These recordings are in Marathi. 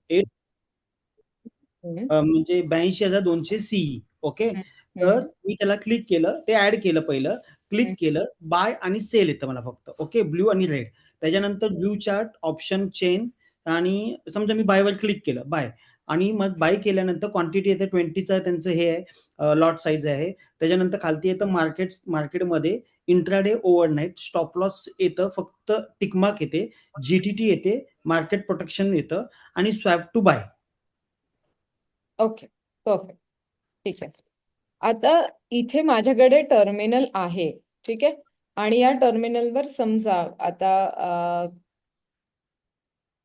8 हम्म, म्हणजे 82,200 सी. ओके. हम्म, तर हम्म, मी त्याला क्लिक केलं, ते ऍड केलं पहिलं, क्लिक हम्म. केलं, बाय आणि सेल येतं मला फक्त. ओके, ब्ल्यू आणि रेड. त्याच्यानंतर व्यू चार्ट, ऑप्शन चेन, आणि समजा मी बायवर क्लिक केलं, बाय, आणि मग बाय केल्यानंतर क्वांटिटी येते 20चा त्यांचं हे आहे, लॉट साईज आहे. त्याच्यानंतर खालती येतं मार्केटमध्ये इंट्राडे ओव्हरनाईट स्टॉप लॉस येतं, फक्त टिकमार्क येते, जीटीटी येते, मार्केट प्रोटेक्शन येतं, आणि swap to buy. Okay, perfect. ठीक आहे. आता इथे माझ्याकडे टर्मिनल आहे. ठीक आहे. आणि या टर्मिनलवर समजा आता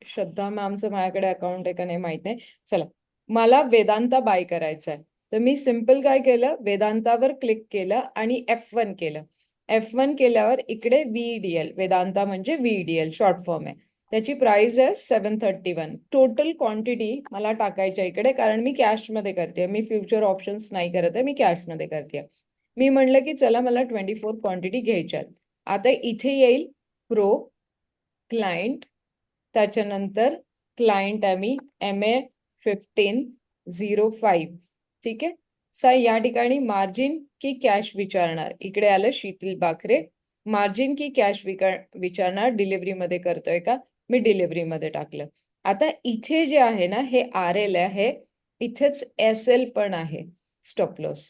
श्रद्धा मॅमचं माझ्याकडे अकाउंट आहे का नाही माहित नाही. चला, मला वेदांता बाय करायचा आहे. तर मी सिंपल काय केलं, वेदांतावर क्लिक केलं आणि F1 केलं. F1 केल्यावर इकडे VDL, वेदांता म्हणजे VDL शॉर्ट फॉर्म आहे. त्याची प्राइस आहे 731. टोटल क्वांटिटी मला टाकायच्या इकडे, कारण मी कॅश मध्ये करते, मी फ्युचर ऑप्शन्स नाही करत आहे, मी कॅश मध्ये करते. मी म्हणलं की चला मला 24 क्वांटिटी घ्यायच्या. आता इथे येईल प्रो, क्लायंट, त्याच्यानंतर क्लायंट आम्ही MA1505. ठीक आहे. या ठिकाणी मार्जिन की कॅश विचारणार, इकडे आलं शीतल बाखरे, मार्जिन की कॅश विचारणार, डिलिव्हरी मध्ये करतोय का, मी डिलिव्हरी मध्ये टाकलं. आता इथे जे आहे ना, हे RL आहे, इथेच SL पण आहे, स्टॉप लॉस.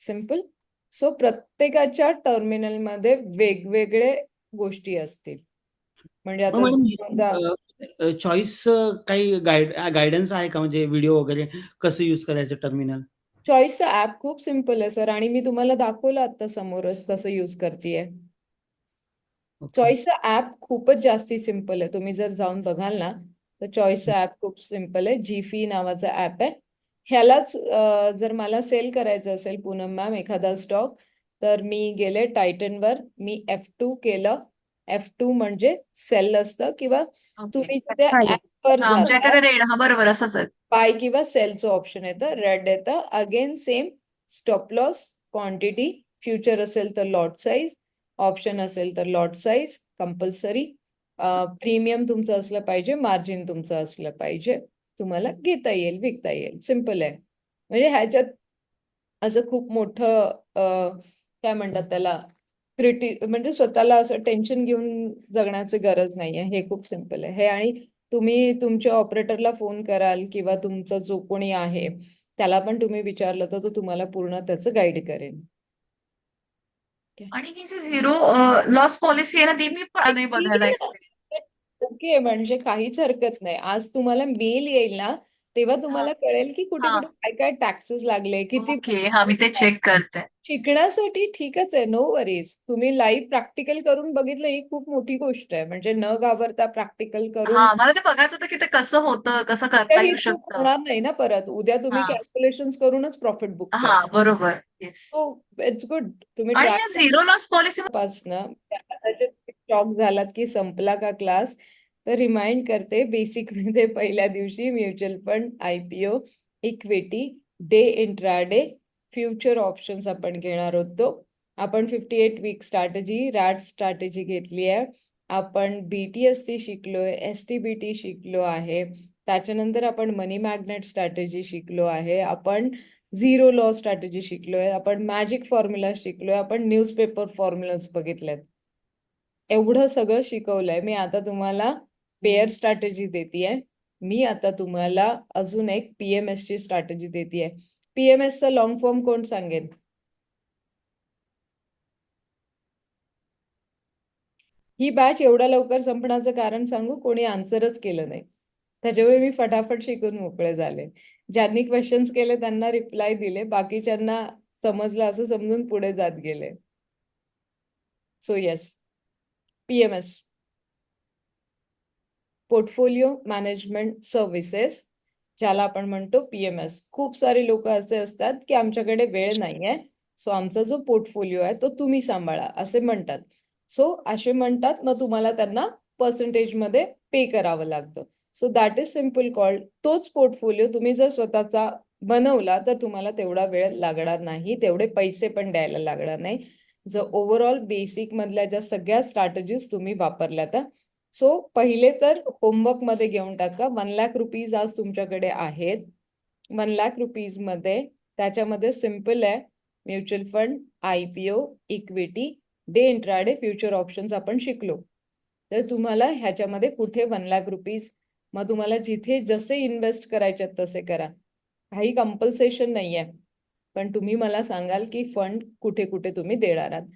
सिंपल. सो प्रत्येकाच्या टर्मिनलमध्ये वेगवेगळे गोष्टी असतील. म्हणजे मग आता समजा मॅडम, चॉईस काही गायडन्स आहे का, म्हणजे व्हिडिओ वगैरे कसं यूज करायचं टर्मिनल? चॉईसचं ऍप खूप सिम्पल आहे सर, आणि मी तुम्हाला दाखवलं आता समोरच कसं यूज करतेय. ओके. चॉईसचं ऍप खूपच जास्ती सिम्पल आहे. तुम्ही जर जाऊन बघाल ना, तर चॉईसचं ऍप खूप सिम्पल आहे. जीफी नावाचा ऍप आहे. ह्यालाच जर मला सेल करायचं असेल पूनम मॅम एखादा स्टॉक, तर मी गेले टायटनवर, मी F2 केलं. F2 म्हणजे सेल असतं, किंवा ओके. तुम्ही त्या चालेल. ऍपवर हा, आमच्या जाता, इकडे रेड, हा बरोबर असंच आहे. बाय किंवा सेलचं ऑप्शन येतं, रेड येतं, again same stop loss, quantity, future असेल तर लॉट साईज, ऑप्शन असेल तर लॉट साईज कंपल्सरी, प्रीमियम तुमचं असलं पाहिजे, मार्जिन तुमचं असलं पाहिजे, तुम्हाला घेता येईल, विकता येईल. सिम्पल आहे. म्हणजे ह्याच्यात असं खूप मोठं काय म्हणतात त्याला, म्हणजे स्वतःला असं टेन्शन घेऊन जगण्याची गरज नाहीये. हे खूप सिम्पल आहे हे. आणि तुम्ही तुमच्या ऑपरेटरला फोन कराल, किंवा तुमचा जो कोणी आहे त्याला पण तुम्ही विचारलं, तर तो तुम्हाला पूर्ण त्याचं गाईड करेल. आणि ही जी झिरो लॉस पॉलिसी आहे ना, ती मी पण नाही ठीक बघायला आहे एक्सपेक्ट. ना. ओके, म्हणजे काहीच हरकत नाही. आज तुम्हाला मेल येईल ना, तेव्हा हा. तुम्हाला कळेल की कुठे हा. कुठे काय काय टॅक्सेस लागले, किती. ओके. हा, मी ते चेक करते. शिकण्यासाठी ठीकच आहे, नो वरीज. तुम्ही लाईव्ह प्रॅक्टिकल करून बघितलं, ही खूप मोठी गोष्ट आहे. म्हणजे न घाबरता प्रॅक्टिकल हा, करून. मला ते बघायचं होतं की ते कसं होतं, कसं करता ही येऊ चूक शकतं. होणार नाही ना परत. उद्या तुम्ही हा. कॅल्क्युलेशन करूनच प्रॉफिट बुक हा, करा. बरोबर. येस. हो, इट्स गुड. तुम्ही आणि ट्राय या झिरो लॉस पॉलिसी. पासनं शॉक झालात की संपला का क्लास, तर रिमाइंड करते, बेसिक मध्ये पहिल्या दिवशी mutual fund, IPO, equity, day intraday, future options आपण घेणार होतो. आपण 58 वीक स्ट्रॅटेजी, रॅट स्ट्रॅटेजी घेतली आहे. आपण BTSC शिकलोय, STBT शिकलो आहे. त्याच्यानंतर आपण मनी मॅग्नेट स्ट्रॅटेजी शिकलो आहे. आपण झिरो लॉ स्ट्रॅटेजी शिकलोय, आपण मॅजिक फॉर्म्युला शिकलोय, आपण न्यूजपेपर फॉर्म्युलाच बघितलेत. एवढं सगळं शिकवलंय. मी आता तुम्हाला पेअर स्ट्रॅटेजी देतीये. मी आता तुम्हाला अजून एक PMS ची स्ट्रॅटेजी देतीये. PMS चा लॉंग फॉर्म कोण सांगेल? ही बॅच एवढ्या लवकर संपण्याचं कारण सांगू? कोणी आन्सरच केलं नाही. त्याच्यामुळे मी फटाफट शिकून मोकळे झाले. ज्यांनी क्वेश्चन्स केले त्यांना रिप्लाय दिले, बाकीच्यांना समजलं असं समजून पुढे जात गेले. So yes, PMS, portfolio management services, ज्याला आपण म्हणतो PMS. खूप सारे लोक असे असतात की आमच्याकडे वेळ नाहीये, सो आमचा जो पोर्टफोलिओ आहे तो तुम्ही सांभाळा असे म्हणतात. सो असे म्हणतात, मग तुम्हाला त्यांना पर्सेंटेज मध्ये पे करावं लागतं. So that is simple called. तोच पोर्टफोलिओ तुम्ही जर स्वतःचा बनवला तर तुम्हाला तेवढा वेळ लागणार नाही, तेवढे पैसे पण द्यायला लागणार नाही, जर ओव्हरऑल बेसिक मधल्या ज्या सगळ्या स्ट्रॅटेजीज तुम्ही वापरल्या तर. सो पहिले तर होमवर्क मध्ये घेऊन टाका. 1,00,000 रुपीज आज तुमच्याकडे आहेत. 1,00,000 रुपीज मध्ये त्याच्यामध्ये सिम्पल आहे, mutual fund, IPO, equity, day intraday, future options आपण शिकलो. तर तुम्हाला ह्याच्यामध्ये कुठे 1,00,000 रुपीज, मग तुम्हाला जिथे जसे इन्व्हेस्ट करायचे तसे करा. काही कंपल्सेशन नाहीये, पण तुम्ही मला सांगाल की फंड कुठे कुठे तुम्ही देणार आहात.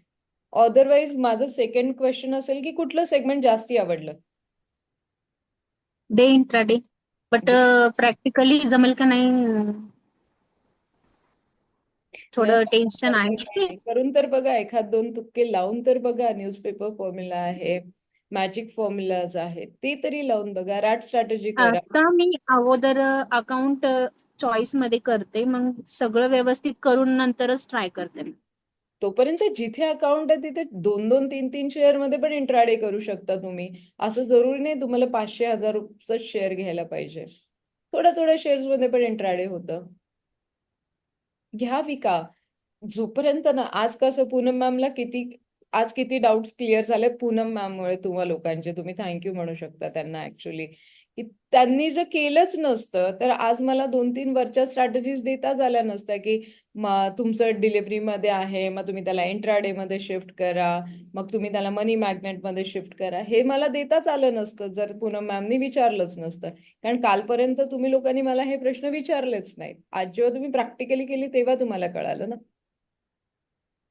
अदरवाईज माझं सेकंड क्वेश्चन असेल की कुठलं सेगमेंट जास्ती आवडलं? Day intraday. बट प्रॅक्टिकली जमेल का नाही थोडं टेन्शन आहे. करून तर बघा, एखाद दोन तुक्के लावून तर बघा. न्यूजपेपर फॉर्म्युला आहे, मॅजिक फॉर्म्युलाज आहेत, ते तरी लावून बघा. रॅट स्ट्रॅटेजी करा. आता मी अगोदर अकाउंट चॉईस मध्ये करते, मग सगळं व्यवस्थित करून नंतरच ट्राय करते मी. तोपर्यंत जिथे अकाउंट आहे तिथे 2-2, 3-3 शेअर मध्ये पण इंट्राडे करू शकता तुम्ही. असं जरुरी नाही तुम्हाला 500,000 रुपयाचा शेअर घ्यायला पाहिजे. थोड्या थोड्या शेअर्स मध्ये पण इंट्राडे होतं. घ्या, विका. जोपर्यंत ना, आज कसं पूनम मॅमला आज किती डाऊट्स क्लिअर झाले पूनम मॅममुळे. तुम्हा लोकांचे, तुम्ही थँक्यू म्हणू शकता त्यांना ऍक्च्युली, की त्यांनी जर केलंच नसतं तर आज मला 2-3 वरच्या स्ट्रॅटेजीज देता झाल्या नसत्या, की तुमचं डिलिव्हरी मध्ये आहे, मग तुम्ही त्याला इंट्राडे मध्ये शिफ्ट करा, मग तुम्ही त्याला मनी मॅग्नेट मध्ये शिफ्ट करा. हे मला देताच आलं नसतं जर पूनम मॅमनी विचारलंच नसतं. कारण कालपर्यंत तुम्ही लोकांनी मला हे प्रश्न विचारलेच नाहीत. आज जेव्हा तुम्ही प्रॅक्टिकली केली तेव्हा तुम्हाला कळालं ना.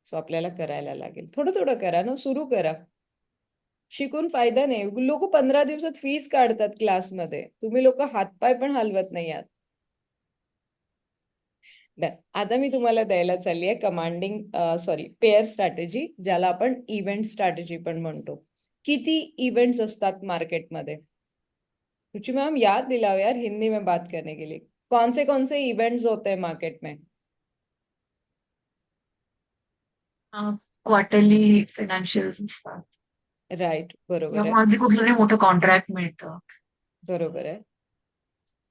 सो आपल्याला करायला लागेल. थोडं थोडं करा ना, सुरू करा. शिकून फायदा नाही. लोक 15 दिवसात फीज काढतात क्लासमध्ये. तुम्ही लोक हातपाय पण हलवत नाही आहात. आता मी तुम्हाला द्यायला चालली आहे पेअर स्ट्रॅटेजी, ज्याला आपण इव्हेंट स्ट्रॅटेजी पण म्हणतो. किती इव्हेंट्स असतात मार्केटमध्ये? रुचि मैम याद दिलाओ यार, हिंदी में बात करने के लिए. कौन से इवेंट्स होते हैं मार्केट में? क्वार्टरली फायनान्शियल्स असतात. राईट, बरोबर किंवा आहे. मग अगदी कुठलं तरी मोठं कॉन्ट्रॅक्ट मिळतं. बरोबर आहे.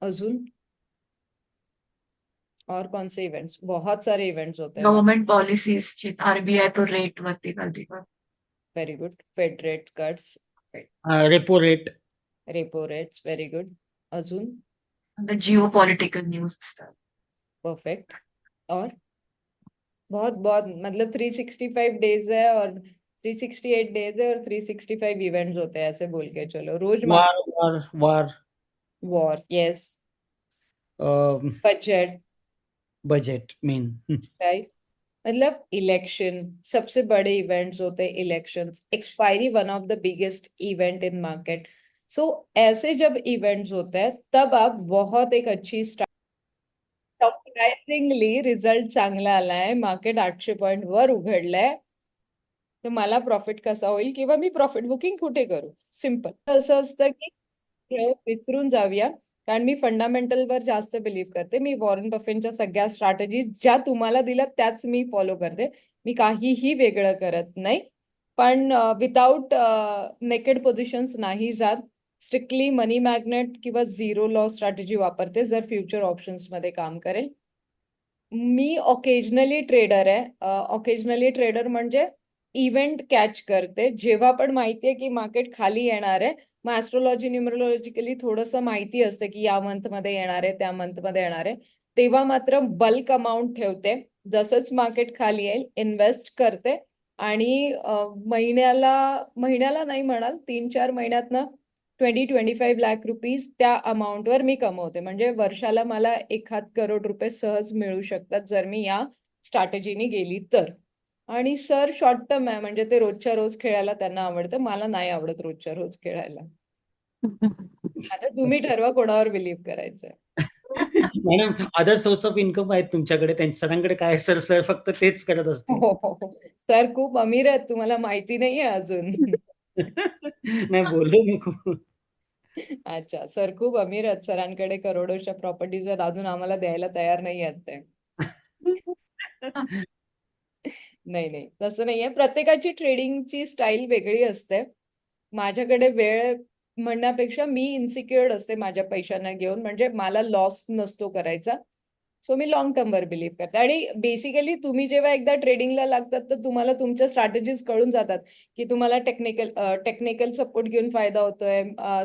अजून और कौन से इवेंट्स? बहुत सारे इवेंट्स होते हैं. गव्हर्नमेंट पॉलिसीज, RBI तो रेट वरती कधी very good. Fed rate cuts, repo rate, repo rates, very good. अजून जिओ पॉलिटिकल न्यूज असतात. परफेक्ट. और बहुत बहुत मतलब 365 डेज है और 368 डेज है और 365 इवेंट्स होते हैं, ऐसे बोल के चलो. रोज वार वार वार, war, yes. Budget, budget main. Right. मतलब इलेक्शन, सबसे बड़े इवेंट्स होते हैं elections. Expiry, one of the biggest event in market. So ऐसे जब इवेंट्स होते हैं तब आप बहुत एक अच्छी सरप्राइझिंगली रिझल्ट चांगला आलाय, मार्केट 800 पॉइंट वर उघडलंय, तर मला प्रॉफिट कसा होईल किंवा मी प्रॉफिट बुकिंग कुठे करू? सिम्पल. असं असतं की हे विसरून जाऊया, कारण मी फंडामेंटल वर जास्त बिलीव्ह करते. मी वॉरन बफेटच्या सगळ्या स्ट्रॅटेजी ज्या तुम्हाला दिल्या त्याच मी फॉलो करते. मी काहीही वेगळं करत नाही. पण विदाउट नेकेड पोझिशन्स नाही जात. स्ट्रिक्टली मनी मॅग्नेट किंवा झिरो लॉस स्ट्रॅटेजी वापरते जर फ्युचर ऑप्शन्स मध्ये काम करेल. मी ऑकेजनली ट्रेडर आहे. ऑकेजनली ट्रेडर म्हणजे इव्हेंट कॅच करते. जेव्हा पण माहितीये की मार्केट खाली येणार आहे, मग ऍस्ट्रोलॉजी न्यूमरोलॉजिकली थोडंसं माहिती असतं की या मंथ मध्ये येणार आहे, त्या मंथ मध्ये येणार आहे, तेव्हा मात्र बल्क अमाऊंट ठेवते. जसंच मार्केट खाली येईल इन्व्हेस्ट करते आणि महिन्याला नाही म्हणाल, 3-4 महिन्यातनं 20-25 लाख रुपीज त्या अमाऊंटवर मी कमवते. म्हणजे वर्षाला मला 1 करोड रुपये सहज मिळू शकतात जर मी या स्ट्रॅटेजीने गेली तर. आणि सर शॉर्ट टर्म आहे, म्हणजे ते रोजच्या रोज खेळायला त्यांना आवडतं. मला नाही आवडत रोजच्या रोज खेळायला. आता तुम्ही ठरवा कोणावर बिलीव्ह करायचंय. Madam, other source of income आहेत तुमच्याकडे, त्यांच्या सरांकडे काय? सर फक्त तेच करत असतील. हो. सर खूप अमीर आहेत, तुम्हाला माहिती नाहीये अजून. नाही, बोललो मी खूप. अच्छा, सर खूप अमीर आहेत. सरांकडे करोडोच्या प्रॉपर्टीज आहेत, अजून आम्हाला द्यायला तयार नाही आहेत ते. नाही, तसं नाहीये. प्रत्येकाची ट्रेडिंगची स्टाईल वेगळी असते. माझ्याकडे वेळ म्हणण्यापेक्षा मी इन्सिक्युअर्ड असते माझ्या पैशांना घेऊन, म्हणजे मला लॉस नसतो करायचा. सो मी लॉंग टर्मवर बिलीव्ह करते. आणि बेसिकली तुम्ही जेव्हा एकदा ट्रेडिंगला लागतात तर तुम्हाला तुमच्या स्ट्रॅटेजीज कळून जातात की तुम्हाला टेक्निकल सपोर्ट घेऊन फायदा होतोय,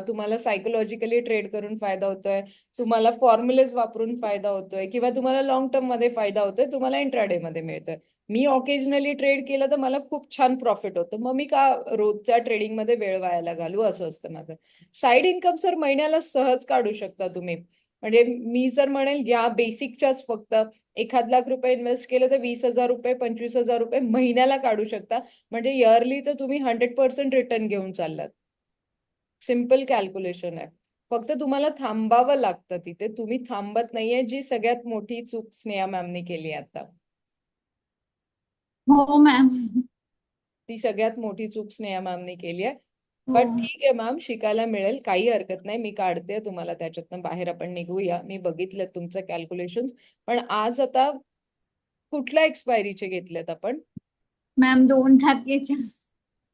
तुम्हाला सायकोलॉजिकली ट्रेड करून फायदा होतोय, तुम्हाला फॉर्म्युलेज वापरून फायदा होतोय, किंवा तुम्हाला लॉंग टर्म मध्ये फायदा होतोय, तुम्हाला इंट्राडे मध्ये मिळतोय. मी ऑकेजनली ट्रेड केलं तर मला खूप छान प्रॉफिट होतं, मग मी का रोजच्या ट्रेडिंग मध्ये वेळ वायाला घालू, असं असतं माझं. साईड इन्कम सर महिन्याला सहज काढू शकता तुम्ही. म्हणजे मी जर म्हणेल या बेसिकच्याच फक्त 1,00,000 रुपये इन्व्हेस्ट केलं तर 20,000 रुपये 25,000 रुपये महिन्याला काढू शकता. म्हणजे इयरली तर तुम्ही 100% रिटर्न घेऊन चाललात. सिम्पल कॅल्क्युलेशन आहे. फक्त तुम्हाला थांबावं लागतं तिथे, तुम्ही थांबत नाहीये, जी सगळ्यात मोठी चूक स्नेहा मॅमनी केली आता. हो मॅम. ती सगळ्यात मोठी चूक स्नेहा मॅमनी केली आहे. हो. पण ठीक आहे मॅम, शिकायला मिळेल, काही हरकत नाही. मी काढते तुम्हाला त्याच्यातनं बाहेर, आपण निघूया. मी बघितलं तुमचं कॅल्क्युलेशन. पण आज आता कुठल्या एक्सपायरीचे घेतलेत आपण? मॅम 2 तारखेच्या.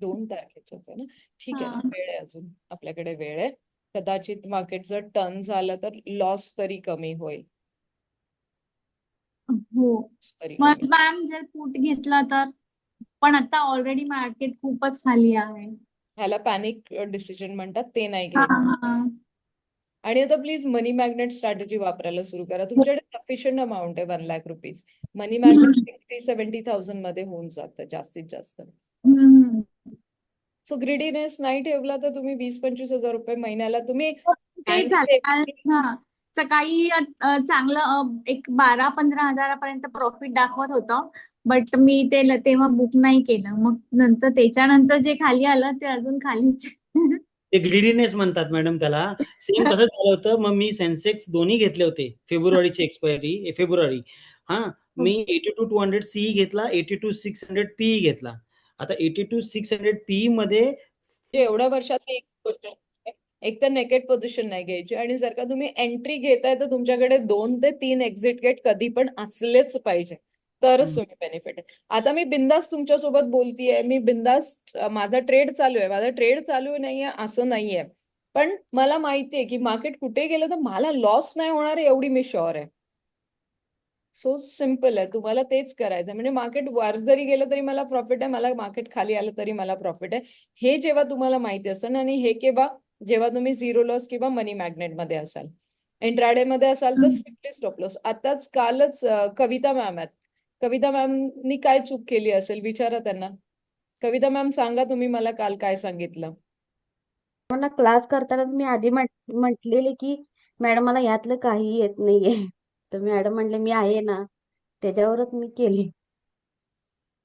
2 तारखेच्याच आहे ना? ठीक आहे, हा. वेळ आहे अजून, आपल्याकडे वेळ आहे. कदाचित मार्केट जर टर्न झालं तर लॉस तरी कमी होईल. हो. तरी मग कमी. मॅम जर पुट घेतला तर, पण आता ऑलरेडी मार्केट खूपच खाली आहे. ह्याला पॅनिक डिसिजन म्हणतात, ते नाही हा, घ्यायचं. हा. आणि आता प्लीज मनी मॅग्नेट स्ट्रॅटेजी वापरायला सुरू करा. तुमच्याकडे सफिशियंट अमाऊंट आहे 1,00,000 रुपीज. मनी मॅग्नेट 60-70,000 मध्ये होऊन जातं जास्तीत जास्त. हम्म. सो ग्रिडीनेस नाही ठेवला तर तुम्ही 20-25,000 रुपये महिन्याला तुम्ही ते झालं काल. हा, सकाळी चांगलं एक 12-15 हजारापर्यंत प्रॉफिट दाखवत होतं, बट मी ते तेव्हा बुक नाही केलं. मग नंतर त्याच्यानंतर जे खाली आलं ते अजून खालीच. ते ग्रीडीनेस म्हणतात मॅडम त्याला. सेम तसंच झालं होतं. मग मी सेन्सेक्स दोन्ही घेतले होते. फेब्रुवारीची एक्सपायरी फेब्रुवारी. हा, मी 82,200 CE घेतला, 82,600 PE घेतला. आता 82,600 PE मध्ये एवढ्या वर्षात एक गोष्ट आहे, एक तर नेकेड पोझिशन नाही घ्यायची, आणि जर का तुम्ही एंट्री घेताय तर तुमच्याकडे 2 ते 3 एक्झिट गेट कधी पण असलेच पाहिजे, तरच तुम्ही बेनिफिट आहे. आता मी बिंदास तुमच्यासोबत बोलतीये, मी बिंदास, माझा ट्रेड चालू आहे, माझा ट्रेड चालू नाहीये असं नाहीये, पण मला माहितीये की मार्केट कुठे गेलं तर मला लॉस नाही होणार आहे, एवढी मी शुअर आहे. सो सिम्पल आहे, तुम्हाला तेच करायचं. म्हणजे मार्केट वर जरी गेलं तरी मला प्रॉफिट आहे, मला मार्केट खाली आलं तरी मला प्रॉफिट आहे, हे जेव्हा तुम्हाला माहिती असतं ना. आणि हे केव्हा? जेव्हा तुम्ही झिरो लॉस किंवा मनी मॅग्नेट मध्ये असाल. इंट्राडे मध्ये असाल तर स्ट्रिक्टली स्टॉप लॉस. आताच कालच कविता मॅम आहेत, कविता मॅमनी काय चूक केली असेल विचारा त्यांना. कविता मॅम सांगा तुम्ही मला काल काय सांगितलं. मला क्लास करताना मी आधी म्हटलेले की मॅडम मला यातलं काही येत नाहीये. तर मॅडम म्हणले मी आहे ना, त्याच्यावरच मी केली.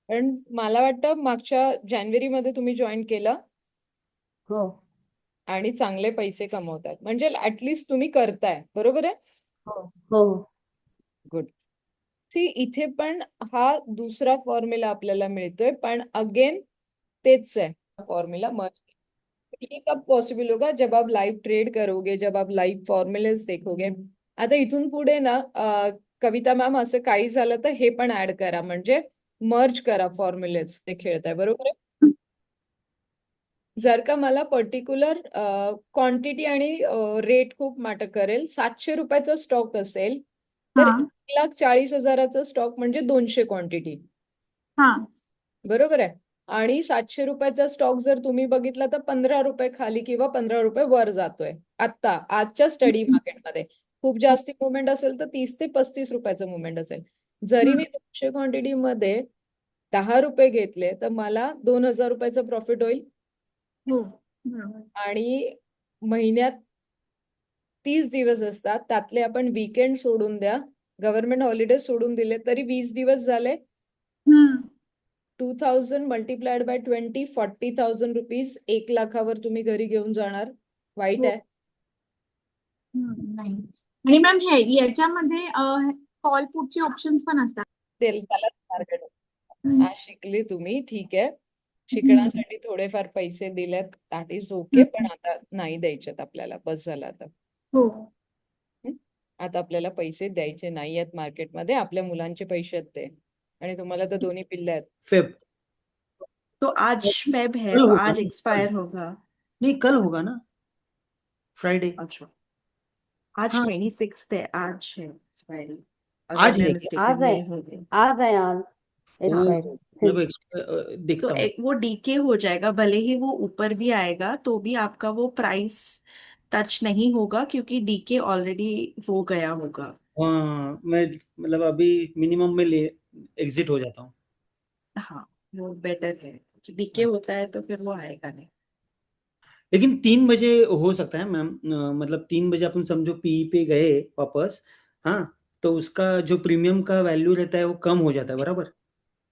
पण मला वाटतं मागच्या जानेवारीमध्ये तुम्ही जॉईन केलं हो आणि चांगले पैसे कमवतात, म्हणजे ऍटलिस्ट तुम्ही करताय, बरोबर आहे? हो हो गुड. सी, इथे पण हा दूसरा फॉर्म्युला आपल्याला मिळतोय, पण अगेन तेच है फॉर्मूला। ये कब पॉसिबल होगा? जब आप लाइव ट्रेड करोगे, जब आप लाइव फॉर्म्युलेस देखोगे। आता इथून पुढे ना कविता मॅम असं काही झालं तर हे पण ऍड करा, म्हणजे मर्ज करा फॉर्म्युलेस ते खेळताय, बरोबर आहे? जर का मला पर्टिक्युलर क्वांटिटी आणि रेट खूप मॅटर करेल, 700 रुपयाचा स्टॉक असेल तर हा 1,40,000चा स्टॉक म्हणजे 200 क्वांटिटी, हा बरोबर आहे? आणि 700 रुपयाचा स्टॉक जर तुम्ही बघितला तर 15 रुपये खाली किंवा 15 रुपये वर जातोय आता आजच्या स्टडी मार्केटमध्ये. खूप जास्ती मुवमेंट असेल तर 30 ते 35 रुपयाचं मुवमेंट असेल. जरी मी 200 क्वांटिटी मध्ये 10 रुपये घेतले तर मला 2,000 रुपयाचं प्रॉफिट होईल. हो बरोबर. आणि महिन्यात 30 दिवस असतात, त्यातले आपण वीकेंड सोडून द्या, गव्हर्नमेंट हॉलिडे सोडून दिले तरी 20 दिवस झाले. 2,000 मल्टिप्लाइड बाय 20, 40,000 रुपीज 1,00,000वर तुम्ही घरी घेऊन जाणार. वाईट आहे? नाही. आणि मॅम हे याच्यामध्ये कॉल पुटचे ऑप्शन्स पण असतात. त्याला मार्केट आज शिकले तुम्ही, ठीक आहे. शिकण्यासाठी थोडेफार पैसे दिलेत, दॅट इज ओके, पण आता नाही द्यायचेत आपल्याला, बस झालं आता. हो आता आपल्याला पैसे द्यायचे नाही आहेत मार्केटमध्ये, आपल्या मुलांचे पैसे आहेत ते, आणि तुम्हाला तर दोन्ही पिल्ले आहेत. फेब तो आज फेब है कल तो होगा आज ना? एक्सपायर होगा। नहीं, कल होगा ना, फ्राइडे। अच्छा, आज हाँ 26 है, आज है एक्सपायरी। आज अगर मैं है क्या? मिस्टेकन आज है, नहीं हूँ तो। आज है, आज ओ एक्सपायरी मतलब तो देखता हूँ। वो डीके हो जाएगा, भले ही वो ऊपर भी आएगा तो भी आपका वो प्राइस टच नहीं होगा, क्योंकि डीके ऑलरेडी हो गया होगा। हाँ मैं मतलब अभी मिनिमम में ले एग्जिट हो जाता हूँ। हाँ, वो बेटर है। डीके होता है तो फिर वो आएगा नहीं। लेकिन 3 बजे हो सकता है मैम, मतलब 3 बजे अपन समझो पी पे गए वापस, हाँ, तो उसका जो प्रीमियम का वैल्यू रहता है वो कम हो जाता है, बराबर?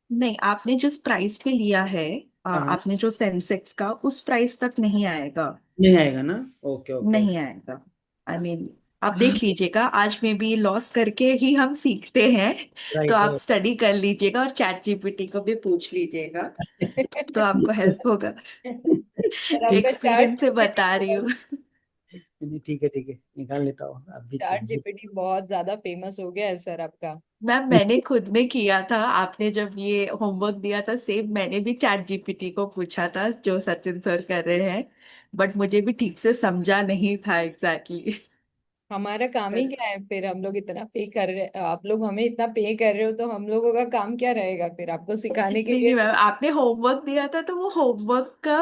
नहीं, आपने जिस प्राइस पे लिया है, हाँ आपने जो सेंसेक्स का, उस प्राइस तक नहीं आएगा। नहीं आएगा ना? ओके ओके नहीं आएगा। आई मीन, आप देख लीजिएगा, आज में भी लॉस करके ही हम सीखते हैं। तो राइट आप स्टडी कर लीजिएगा और चैट जीपीटी को भी पूछ लीजिएगा, तो आपको हेल्प होगा। और आपका एक्सपीरियंस से बता रही हूँ। ठीक है ठीक है, निकाल लेता हूँ अभी चैट एग्जिट। जीपीटी बहुत ज्यादा फेमस हो गया है सर आपका। मैम, मैंने खुद में किया था। आपने जब ये होमवर्क दिया था, सेम मैंने भी चैट जीपीटी को पूछा था जो सचिन सर कर रहे हैं, बट मुझे भी ठीक से समझा नहीं था एग्जैक्टली। हमारा काम ही क्या है फिर? हम लोग इतना पे कर रहे, आप लोग हमें इतना पे कर रहे हो तो हम लोगों का काम क्या रहेगा फिर? आपको सिखाने के नहीं लिए नहीं मैम, आपने होमवर्क दिया था तो वो होमवर्क का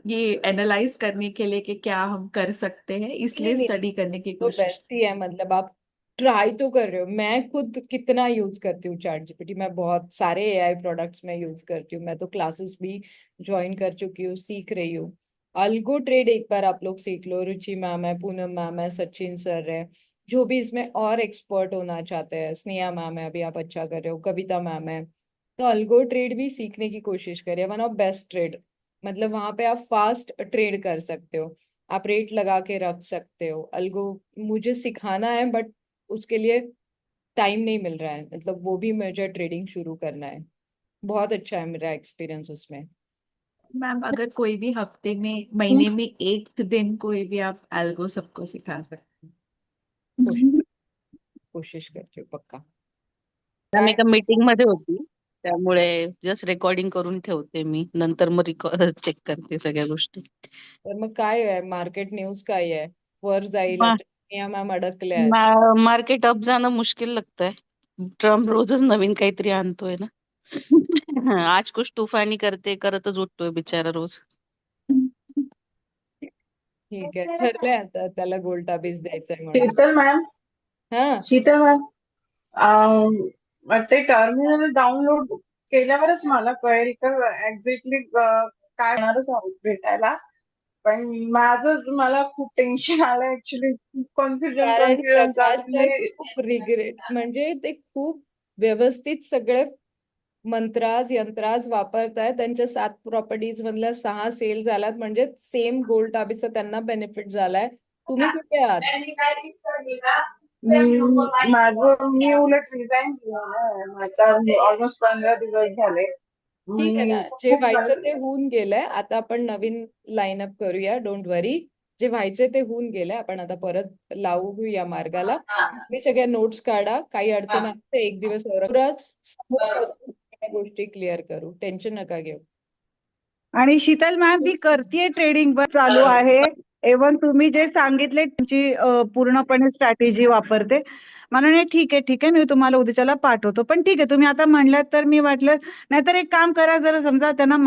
ये एनालाइज करने के लिए कि क्या हम कर सकते हैं, नहीं इसलिए नहीं, स्टडी करने की तो कोशिश। बेस्ट ही है। मतलब आप ट्राई तो कर रहे हो। मैं खुद कितना यूज करती हूँ चैट जीपीटी, मैं बहुत सारे एआई प्रोडक्ट्स में यूज करती हूँ। मैं तो क्लासेस भी ज्वाइन कर चुकी हूँ, सीख रही हूँ। अल्गो ट्रेड एक बार आप लोग सीख लो। रुचि मैम है, पूनम मैम है, सचिन सर है, जो भी इसमें और एक्सपर्ट होना चाहते हैं, स्नेहा मैम है, अभी आप अच्छा कर रहे हो, कविता मैम है, तो अल्गो ट्रेड भी सीखने की कोशिश करिए। वन ऑफ बेस्ट ट्रेड, मतलब वहां पे आप फास्ट ट्रेड कर सकते हो, आप रेट लगा के रख सकते हो। अल्गो मुझे सिखाना है, बट उसके लिए टाइम नहीं मिल रहा है। मतलब वो भी मुझे ट्रेडिंग शुरू करना है। बहुत अच्छा है मेरा एक्सपीरियंस उसमें। मैम, अगर कोई भी हफ्ते में, महीने में एक दिन कोई भी आप एल्गो सबको सिखा सकते कोशिश कोशिश करते हो पक्का। मी काय एका मीटिंग मध्ये होती, त्यामुळे जस्ट रेकॉर्डिंग करून ठेवते मी, नंतर मग चेक करते सगळ्या गोष्टी. तर मग काय आहे? मार्केट न्यूज काय आहे? वर जाईल आता, या मॅम अडकल्या. मार्केट अप जाणं मुश्किल लगतंय. ट्रम्प रोजच नवीन काहीतरी आणतोय ना. आज कुछ तूफानी करते करतच उठतोय बिचारा रोज. ठीक आहे, ठरलंय आता त्याला गोल्टाबीज द्यायचंय म्हणून. शीतल मॅम, हा, शीतल मॅम, ते टर्मिनल डाउनलोड केल्यावरच मला कळेल का एक्झॅक्टली काय होणारच आहोत भेटायला. पण मला खूप टेन्शन आलं ऍक्च्युली, खूप कन्फ्युजन कारण कन्फ्युजन प्रकाश चाललंय. सर खूप रिग्रेट, म्हणजे ते खूप व्यवस्थित सगळे मंत्राज यंत्राज वापरतायत. त्यांच्या 7 प्रॉपर्टीज मधल्या 6 सेल झाल्यात, म्हणजे सेम गोल्ड टाबीचा त्यांना बेनिफिट झालाय. तुम्ही कुठे आहात? मी उलट रिझाईन केलं, आता ऑलमोस्ट 15 दिवस झाले. ठीक आहे ना, मी जे खूप व्हायचं ते होऊन गेलंय. आता आपण नवीन लाईनअप करूया, डोंट वरी. जे व्हायचे ते होऊन गेलंय, आपण आता परत लावू या मार्गाला. तुम्ही सगळ्या नोट्स काढा, काही अडचण आहे तर एक दिवस समोर बसून सगळ्या गोष्टी क्लिअर करू. टेन्शन नका घेऊ. आणि शीतल मॅम, मी करतेय ट्रेडिंग चालू आहे. एव्हन तुम्ही जे सांगितले तुमची पूर्णपणे स्ट्रॅटेजी वापरते. मला नाही, ठीक आहे, मी तुम्हाला उद्याच्याला पाठवतो. पण ठीक आहे, तुम्ही आता म्हणलात तर मी वाटलं, नाहीतर एक काम करा, जर समजा त्यांना